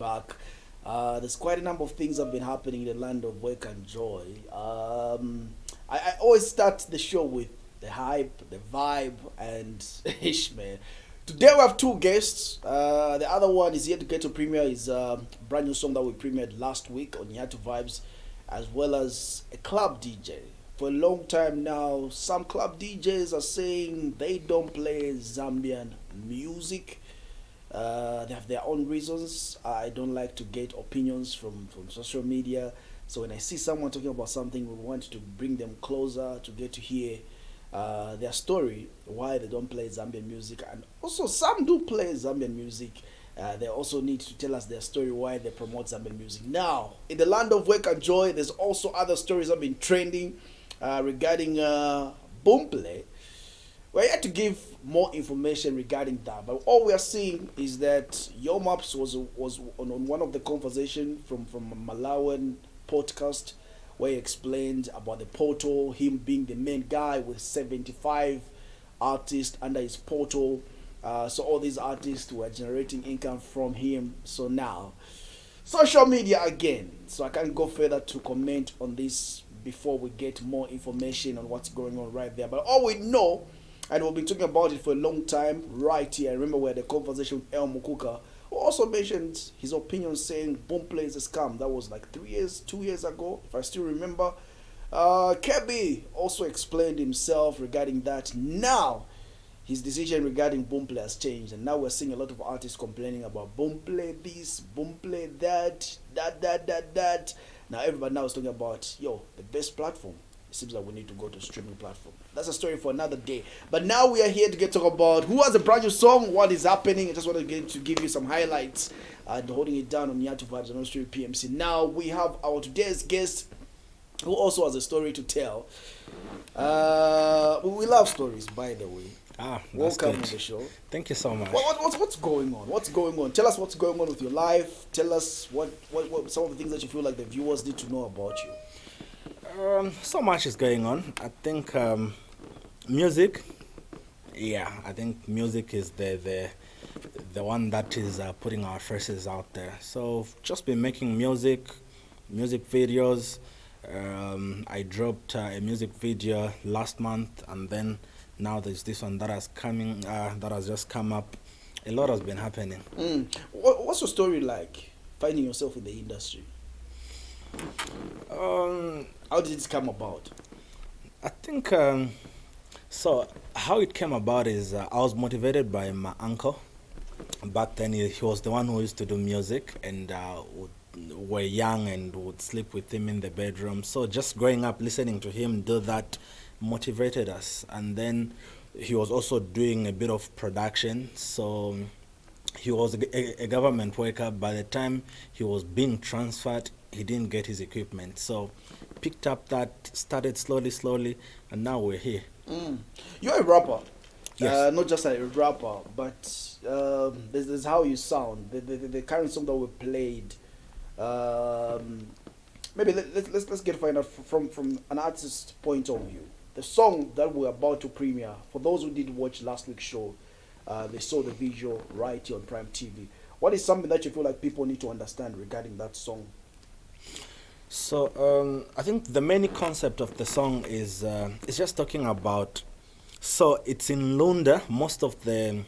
back. There's quite a number of things that have been happening in the land of work and joy. I always start the show with the hype, the vibe, and Ishmael. Today we have two guests. The other one is yet to get to premiere. Is a brand new song that we premiered last week on Yatu Vibes, as well as a club DJ. For a long time now, some club DJs are saying they don't play Zambian music. They have their own reasons. I don't like to get opinions from social media. So when I see someone talking about something, we want to bring them closer to get to hear their story, why they don't play Zambian music. And also, some do play Zambian music. They also need to tell us their story, why they promote Zambian music. Now, in the land of work and joy, there's also other stories that have been trending regarding Boomplay. We're here to give more information regarding that, but all we are seeing is that Yo Maps was on one of the conversation from a Malawian podcast where he explained about the portal, him being the main guy with 75 artists under his portal. So all these artists were generating income from him. So now, social media again. So I can't go further to comment on this before we get more information on what's going on right there. But all we know, and we've been talking about it for a long time right here. I remember we had a conversation with El Mukuka, who also mentioned his opinion saying Boomplay is a scam. That was like 2 years ago, if I still remember. Kebi also explained himself regarding that. Now, his decision regarding Boomplay has changed, and now we're seeing a lot of artists complaining about Boomplay this, Boomplay that. Now everybody now is talking about, the best platform. It seems like we need to go to streaming platform. That's a story for another day. But now we are here to talk about who has a brand new song, what is happening. I just want to give you some highlights and holding it down on Yatu Vibes and Australia PMC. Now we have our today's guest who also has a story to tell. We love stories, by the way. Welcome to the show. Thank you so much. What's going on? What's going on? Tell us what's going on with your life. Tell us what some of the things that you feel like the viewers need to know about you. So much is going on. I think music. Yeah, I think music is the one that is putting our faces out there. So just been making music videos. I dropped a music video last month, and then now there's this one that has just come up. A lot has been happening. What's your story like finding yourself in the industry? How did it come about? I think so. How it came about is I was motivated by my uncle. Back then, he was the one who used to do music, and were young and would sleep with him in the bedroom. So just growing up, listening to him do that motivated us. And then he was also doing a bit of production. So he was a government worker. By the time he was being transferred, he didn't get his equipment. So picked up that, started slowly, and now we're here. You're a rapper. Yes. Not just a rapper, but this is how you sound. The current song that we played. Maybe let's get find out from an artist's point of view. The song that we're about to premiere. For those who did watch last week's show, they saw the visual right here on Prime TV. What is something that you feel like people need to understand regarding that song? So I think the main concept of the song is it's just talking about. So it's in Lunda. Most of the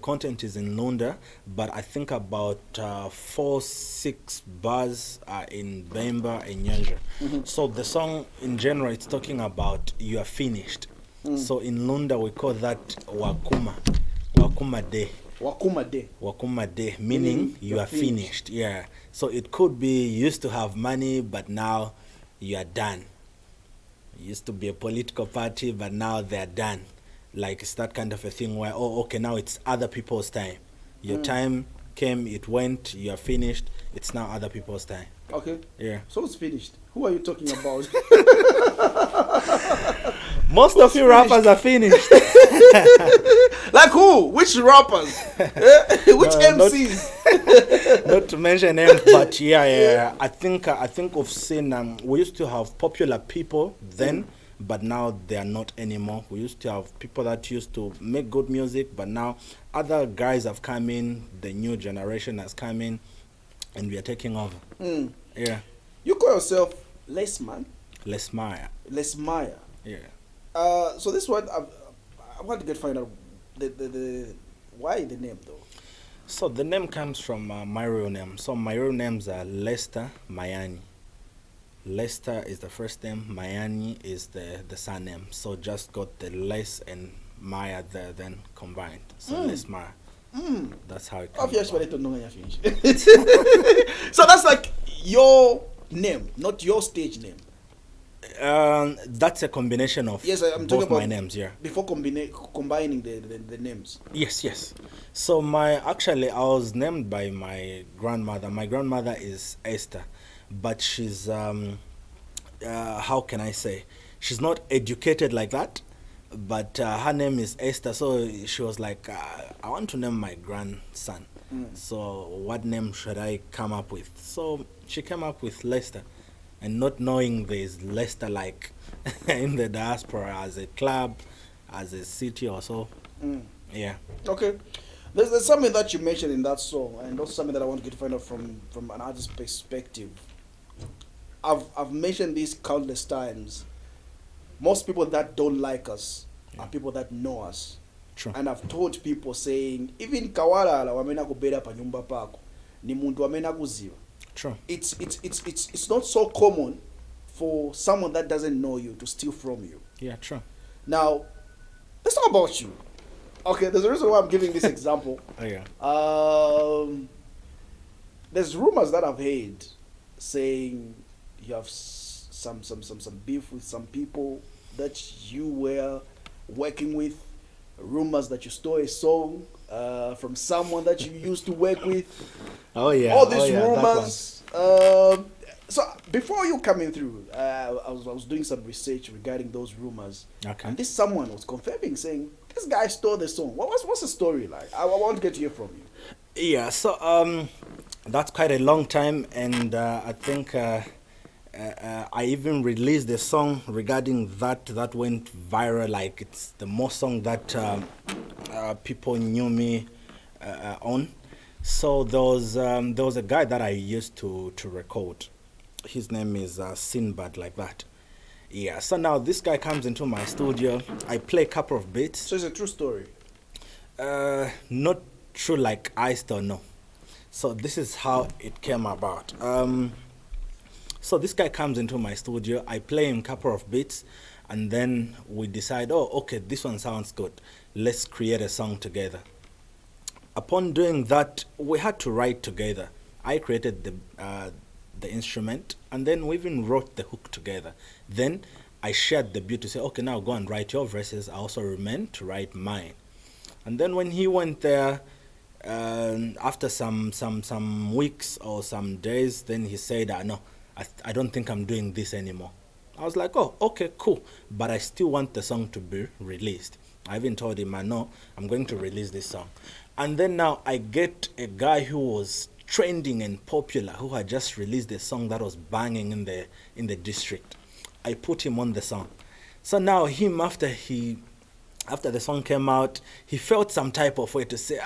content is in Lunda, but I think about 4-6 bars are in Bemba and Nyanja. So the song in general, it's talking about you are finished. So in Lunda we call that Wakuma Day. Wakuma Day, meaning you are finished. Yeah. So it could be you used to have money, but now you are done. You used to be a political party, but now they are done. Like it's that kind of a thing where, now it's other people's time. Your time came, it went, you are finished. It's now other people's time. Okay. Yeah. So it's finished. Who are you talking about? Most of you rappers are finished. Like who? Which rappers? Which MCs? Not to mention names, but yeah. I think we've seen. We used to have popular people then, but now they are not anymore. We used to have people that used to make good music, but now other guys have come in. The new generation has come in. and we are taking over. Mm. Yeah, You call yourself Lesman, Les Maya. Lesmaya. Yeah. So this one, I want to find out the why the name though. So the name comes from my real name. So my real names are Lester Mayani. Lester is the first name, Mayani is the surname. So just got the Les and Maya there, then combined. So Les Maya. That's how it comes Obviously, about. I don't know when you finish. So that's like your name, not your stage name. That's a combination of Yes, I'm talking both my about names, yeah. before combining the names. Yes, yes. So actually I was named by my grandmother. My grandmother is Esther, but she's how can I say? She's not educated like that, but her name is Esther. So she was like, I want to name my grandson. So what name should I come up with? So she came up with Lester, and not knowing there's Lester like in the diaspora as a club, as a city or so. Yeah. Okay. There's something that you mentioned in that song, and also something that I want you to find out from an artist's perspective. I've mentioned this countless times. Most people that don't like us are people that know us. True. And I've told people saying, even Kawala wamena kubera pa nyumba pako, ni muntu wamena kuziva. True. It's not so common for someone that doesn't know you to steal from you. Yeah, true. Now, let's talk about you. Okay, there's a reason why I'm giving this example. Oh yeah. There's rumors that I've heard saying you have some beef with some people that you were working with. Rumors that you stole a song from someone that you used to work with. Oh yeah. All these oh, yeah, that rumors. So before you coming through, I was doing some research regarding those rumors. Okay. And this someone was confirming, saying this guy stole the song. What's the story like? I want to get to hear from you. Yeah, so that's quite a long time, and I think I even released a song regarding that went viral. Like it's the most song that people knew me on. So there was a guy that I used to record. His name is Sinbad, like that. Yeah. So now this guy comes into my studio. I play a couple of beats. So it's a true story. Not true like I still know. So this is how it came about. So this guy comes into my studio. I play him a couple of beats, and then we decide, oh, okay, this one sounds good. Let's create a song together. Upon doing that, we had to write together. I created the instrument, and then we even wrote the hook together. Then I shared the beat to say, okay, now go and write your verses. I also remained to write mine. And then when he went there, after some weeks or some days, then he said, no, I don't think I'm doing this anymore. I was like, oh, okay, cool. But I still want the song to be released. I even told him, no, I'm going to release this song. And then now I get a guy who was trending and popular, who had just released a song that was banging in the district. I put him on the song. So now him, after the song came out, he felt some type of way to say,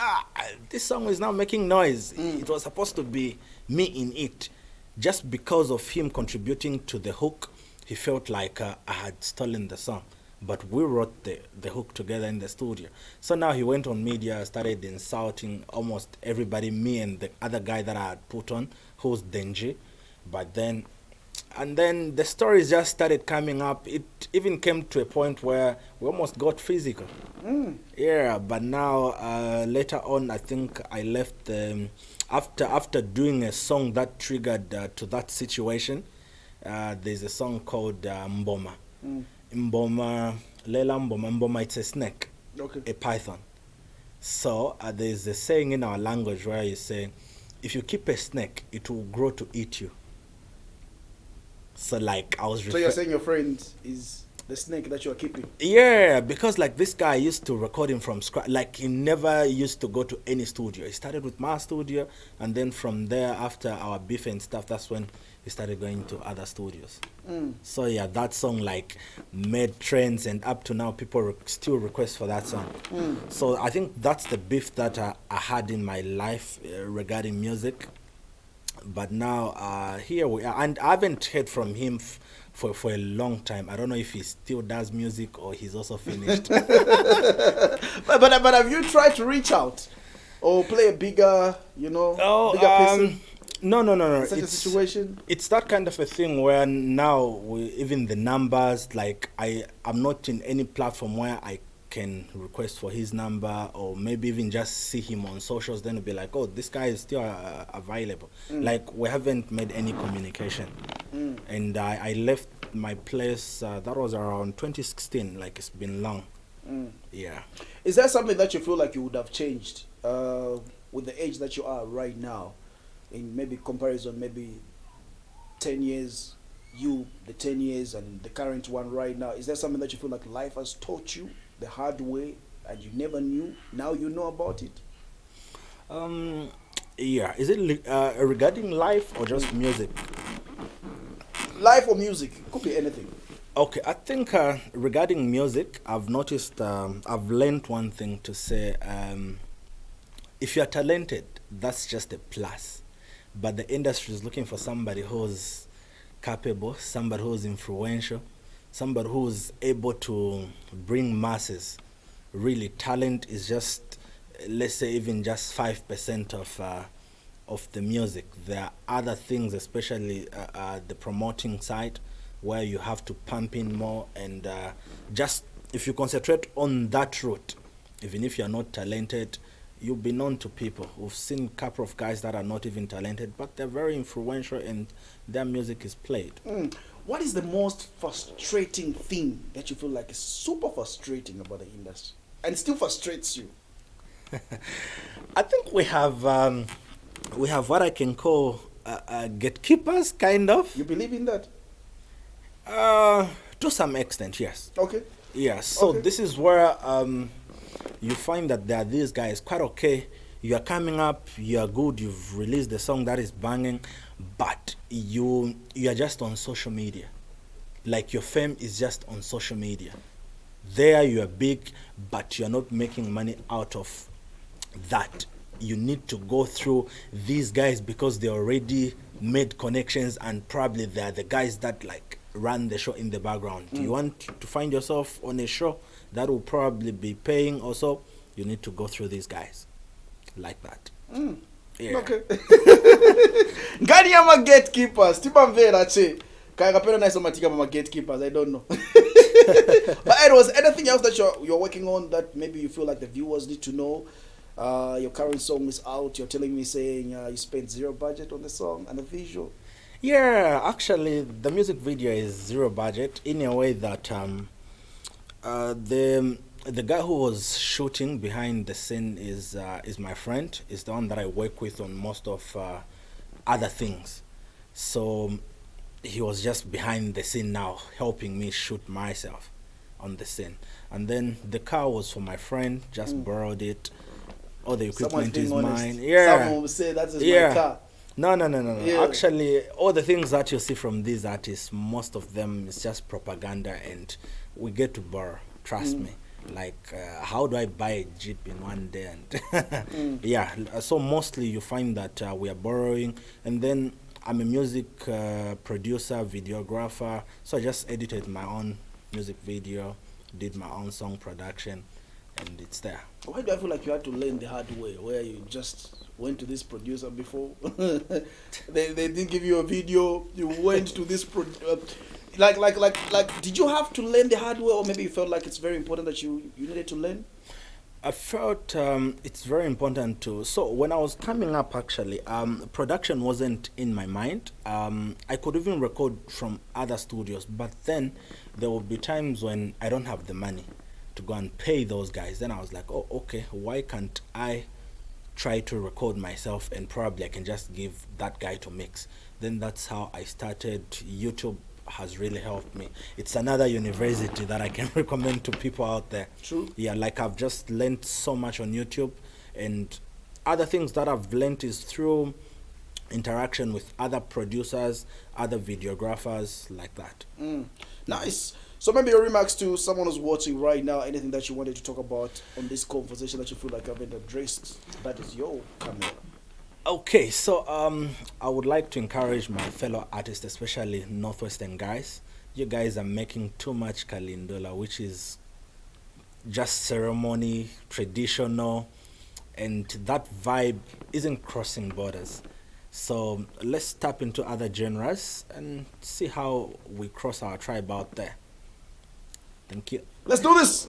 this song is now making noise. It was supposed to be me in it. Just because of him contributing to the hook, he felt like I had stolen the song. But we wrote the hook together in the studio. So now he went on media, started insulting almost everybody, me and the other guy that I had put on, who's Denji. And then the stories just started coming up. It even came to a point where we almost got physical. Yeah, but now later on, I think I left after doing a song that triggered to that situation. There's a song called Mboma. Mboma, Lela Mboma. Mboma, it's a snake, Okay. a python. So there's a saying in our language where you say, if you keep a snake, it will grow to eat you. So like I was. So you're saying your friend is the snake that you're keeping? Yeah, because like this guy used to record him from scratch. Like he never used to go to any studio. He started with my studio, and then from there, after our beef and stuff, that's when he started going to other studios. So yeah, that song like made trends, and up to now, people still request for that song. So I think that's the beef that I had in my life regarding music. but now here we are, and I haven't heard from him for a long time. I don't know if he still does music or he's also finished. But have you tried to reach out or play a bigger, Oh, bigger person no. in such a situation? It's that kind of a thing where now even the numbers, like I'm not in any platform where I can request for his number or maybe even just see him on socials. Then it'll be like, oh, this guy is still available. Like we haven't made any communication, and I left my place. That was around 2016. Like it's been long. Yeah. Is there something that you feel like you would have changed with the age that you are right now, in maybe comparison, maybe 10 years, the 10 years and the current one right now? Is there something that you feel like life has taught you the hard way and you never knew, now you know about it? Yeah. Is it regarding life or just music? Life or music, could be anything. Okay, I think regarding music, I've noticed, I've learned one thing to say, if you're talented, that's just a plus. But the industry is looking for somebody who's capable, somebody who's influential, somebody who's able to bring masses. Really, talent is just, let's say, even just 5% of the music. There are other things, especially the promoting side, where you have to pump in more, and just if you concentrate on that route, even if you're not talented, you'll be known to people. We've seen a couple of guys that are not even talented, but they're very influential and their music is played. What is the most frustrating thing that you feel like is super frustrating about the industry and still frustrates you? I think we have what I can call gatekeepers, kind of. You believe in that? To some extent, yes. Okay. Yeah, so Okay. this is where you find that there are these guys quite okay. You are coming up, you are good, you've released the song that is banging, but you are just on social media. Like your fame is just on social media. There you are big, but you are not making money out of that. You need to go through these guys because they already made connections, and probably they are the guys that like run the show in the background. You want to find yourself on a show that will probably be paying also, you need to go through these guys like that. Yeah. Okay. Ngani ama gatekeepers? Tipamvera che. Kayakapenda nice matika ama gatekeepers, I don't know. But it was anything else that you're working on that maybe you feel like the viewers need to know? Your current song is out. You're telling me saying you spent zero budget on the song and the visual. Yeah, actually, the music video is zero budget in a way that the guy who was shooting behind the scene is my friend. Is the one that I work with on most of other things. So he was just behind the scene now, helping me shoot myself on the scene. And then the car was for my friend. Just borrowed it. All the equipment is mine. Yeah. Someone will say that is my car. No. Yeah. Actually, all the things that you see from these artists, most of them is just propaganda, and we get to borrow. Trust me. Like, how do I buy a Jeep in one day? And yeah, so mostly you find that we are borrowing, and then I'm a music producer, videographer, so I just edited my own music video, did my own song production, and it's there. Why do I feel like you had to learn the hard way, where you just went to this producer before? they didn't give you a video. You went to this like. Did you have to learn the hard way, or maybe you felt like it's very important that you needed to learn? I felt it's very important to. So when I was coming up, actually, production wasn't in my mind. I could even record from other studios, but then there would be times when I don't have the money to go and pay those guys. Then I was like, oh, okay, why can't I try to record myself, and probably I can just give that guy to mix. Then that's how I started. YouTube has really helped me. It's another university that I can recommend to people out there. True. Yeah, like I've just learned so much on YouTube, and other things that I've learned is through interaction with other producers, other videographers, like that. Nice. So maybe your remarks to someone who's watching right now, anything that you wanted to talk about on this conversation that you feel like I haven't addressed, that is your camera. Okay, so I would like to encourage my fellow artists, especially Northwestern guys. You guys are making too much Kalindola, which is just ceremony, traditional, and that vibe isn't crossing borders. So let's tap into other genres and see how we cross our tribe out there. Thank you. Let's do this.